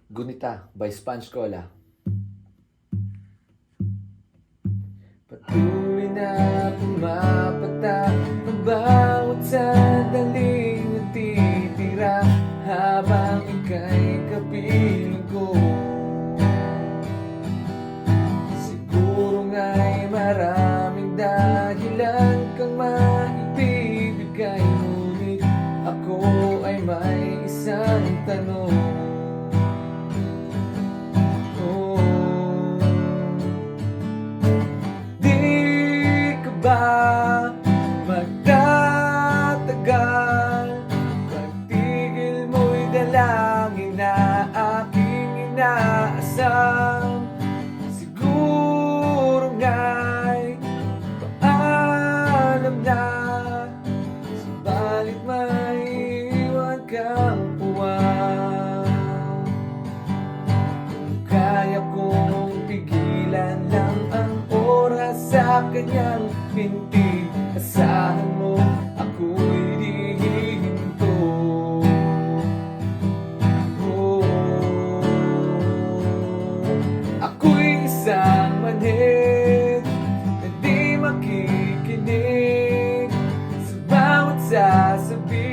Gunita by Sponge Cola. Patuloy na pumapatak ang bawat sandaling natitira habang ika'y kapiling ko. Siguro nga'y maraming dahilan kang maibibigay, ngunit ako ay may isang tanong. Magtatagal, pagtigil mo'y dalangin na aking inaasam. Siguro nga'y paalam na, subalit may iwan kang puwan. Kung kaya kong pigilan lang ang oras sa kanyang pintig, asahan mo ako'y di hihinto. Ako'y isang manhid na di makikinig sa bawat sasabihin.